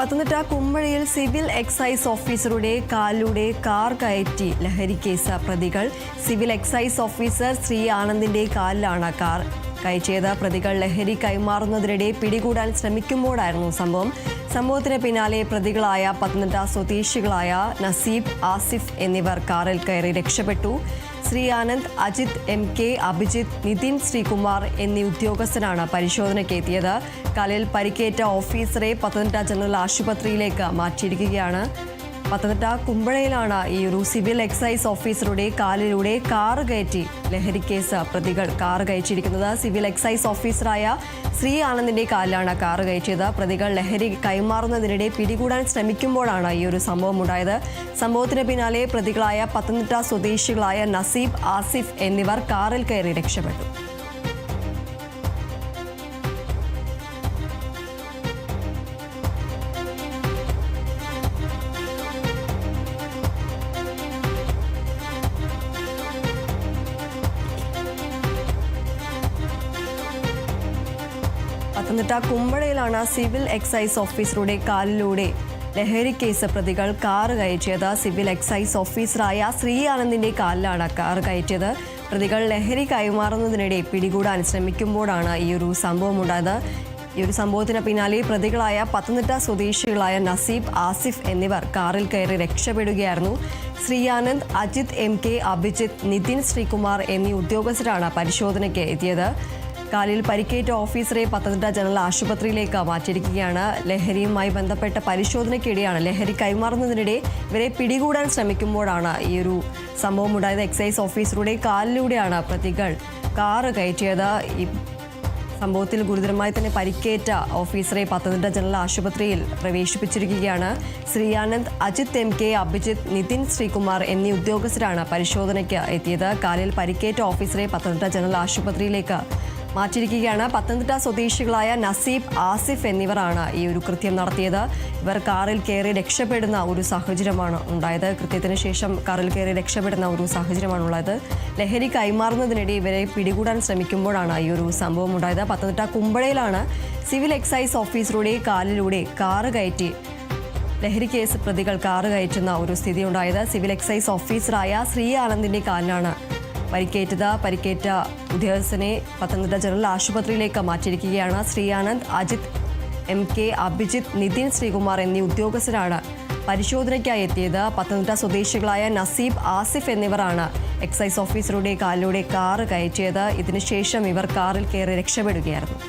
Pathanamthitta കുമ്പഴയിൽ civil excise ഓഫീസറുടെ കാലിലൂടെ car കയറ്റി ലഹരി കേസ് പ്രതികൾ. സിവിൽ എക്സൈസ് ഓഫീസർ ശ്രീ ആനന്ദിന്റെ കാലിലാണ് കാർ കയറ്റിയത്. പ്രതികൾ ലഹരി കൈമാറുന്നതിനിടെ പിടികൂടാൻ ശ്രമിക്കുമ്പോഴായിരുന്നു സംഭവത്തിന് പിന്നാലെ പ്രതികളായ പത്തനംതിട്ട സ്വദേശികളായ നസീബ്, ആസിഫ് എന്നിവർ കാറിൽ കയറി രക്ഷപ്പെട്ടു. ശ്രീ ആനന്ദ്, അജിത്, MK, അഭിജിത്ത്, നിതിൻ ശ്രീകുമാർ എന്നീ ഉദ്യോഗസ്ഥരാണ് പരിശോധനയ്ക്ക് എത്തിയത്. കാലിൽ പരിക്കേറ്റ ഓഫീസറെ പത്തനംതിട്ട ജനറൽ ആശുപത്രിയിലേക്ക് മാറ്റിയിരിക്കുകയാണ്. പത്തനംതിട്ട കുമ്പഴയിലാണ് ഈ ഒരു സിവിൽ എക്സൈസ് ഓഫീസറുടെ കാലിലൂടെ കാർ കയറ്റി ലഹരി കേസ് പ്രതികൾ കാർ കയറ്റിയിരിക്കുന്നത്. സിവിൽ എക്സൈസ് ഓഫീസറായ ശ്രീ ആനന്ദിന്റെ കാലിലാണ് കാർ കയറ്റിയത്. പ്രതികൾ ലഹരി കൈമാറുന്നതിനിടെ പിടികൂടാൻ ശ്രമിക്കുമ്പോഴാണ് ഈ ഒരു സംഭവം ഉണ്ടായത്. സംഭവത്തിന് പിന്നാലെ പ്രതികളായ പത്തനംതിട്ട സ്വദേശികളായ നസീബ്, ആസിഫ് എന്നിവർ കാറിൽ കയറി രക്ഷപ്പെട്ടു. പത്തനംതിട്ട കുമ്പഴയിലാണ് സിവിൽ എക്സൈസ് ഓഫീസറുടെ കാലിലൂടെ ലഹരി കേസ് പ്രതികൾ കാർ കയറ്റിയത്. സിവിൽ എക്സൈസ് ഓഫീസറായ ശ്രീ ആനന്ദിന്റെ കാലിലാണ് കാർ കയറ്റിയത്. പ്രതികൾ ലഹരി കൈമാറുന്നതിനിടെ പിടികൂടാൻ ശ്രമിക്കുമ്പോഴാണ് ഈ ഒരു സംഭവം ഉണ്ടായത്. ഈ ഒരു സംഭവത്തിന് പിന്നാലെ പ്രതികളായ പത്തനംതിട്ട സ്വദേശികളായ നസീബ്, ആസിഫ് എന്നിവർ കാറിൽ കയറി രക്ഷപ്പെടുകയായിരുന്നു. ശ്രീ ആനന്ദ്, അജിത്, MK, അഭിജിത്ത്, നിതിൻ ശ്രീകുമാർ എന്നീ ഉദ്യോഗസ്ഥരാണ് പരിശോധനയ്ക്ക് എത്തിയത്. കാലിൽ പരിക്കേറ്റ ഓഫീസറെ പത്തനംതിട്ട ജനറൽ ആശുപത്രിയിലേക്ക് മാറ്റിയിരിക്കുകയാണ്. ലഹരിയുമായി ബന്ധപ്പെട്ട പരിശോധനയ്ക്കിടെയാണ് ലഹരി കൈമാറുന്നതിനിടെ ഇവരെ പിടികൂടാൻ ശ്രമിക്കുമ്പോഴാണ് ഈ ഒരു സംഭവം ഉണ്ടായത്. എക്സൈസ് ഓഫീസറുടെ കാലിലൂടെയാണ് പ്രതികൾ കാറ് കയറ്റിയത്. ഈ സംഭവത്തിൽ ഗുരുതരമായി തന്നെ പരിക്കേറ്റ ഓഫീസറെ പത്തനംതിട്ട ജനറൽ ആശുപത്രിയിൽ പ്രവേശിപ്പിച്ചിരിക്കുകയാണ്. ശ്രീ ആനന്ദ്, അജിത്, MK, അഭിജിത്ത്, നിതിൻ ശ്രീകുമാർ എന്നീ ഉദ്യോഗസ്ഥരാണ് പരിശോധനയ്ക്ക് എത്തിയത്. കാലിൽ പരിക്കേറ്റ ഓഫീസറെ പത്തനംതിട്ട ജനറൽ ആശുപത്രിയിലേക്ക് മാറ്റിയിരിക്കുകയാണ്. പത്തനംതിട്ട സ്വദേശികളായ നസീബ്, ആസിഫ് എന്നിവരാണ് ഈ ഒരു കൃത്യം നടത്തിയത്. ഇവർ കാറിൽ കയറി രക്ഷപ്പെടുന്ന ഒരു സാഹചര്യമാണ് ഉണ്ടായത്. കൃത്യത്തിന് ശേഷം കാറിൽ കയറി രക്ഷപ്പെടുന്ന ഒരു സാഹചര്യമാണ് ഉള്ളത്. ലഹരി കൈമാറുന്നതിനിടെ ഇവരെ പിടികൂടാൻ ശ്രമിക്കുമ്പോഴാണ് ഈ ഒരു സംഭവം ഉണ്ടായത്. പത്തനംതിട്ട കുമ്പഴയിലാണ് സിവിൽ എക്സൈസ് ഓഫീസറുടെ കാലിലൂടെ കാറ് കയറ്റി ലഹരി കേസ് പ്രതികൾ കാറ് കയറ്റുന്ന ഒരു സ്ഥിതി ഉണ്ടായത്. സിവിൽ എക്സൈസ് ഓഫീസറായ ശ്രീ ആനന്ദിന്റെ കാലിലാണ് പരിക്കേറ്റ ഉദ്യോഗസ്ഥനെ പത്തനംതിട്ട ജനറൽ ആശുപത്രിയിലേക്ക് മാറ്റിയിരിക്കുകയാണ്. ശ്രീ ആനന്ദ്, അജിത്, MK, അഭിജിത്ത്, നിതിൻ ശ്രീകുമാർ എന്നീ ഉദ്യോഗസ്ഥരാണ് പരിശോധനയ്ക്കായി എത്തിയത്. പത്തനംതിട്ട സ്വദേശികളായ നസീബ്, ആസിഫ് എന്നിവരാണ് എക്സൈസ് ഓഫീസറുടെ കാലിലൂടെ കാറ് കയറ്റിയത്. ഇതിനുശേഷം ഇവർ കാറിൽ കയറി രക്ഷപ്പെടുകയായിരുന്നു.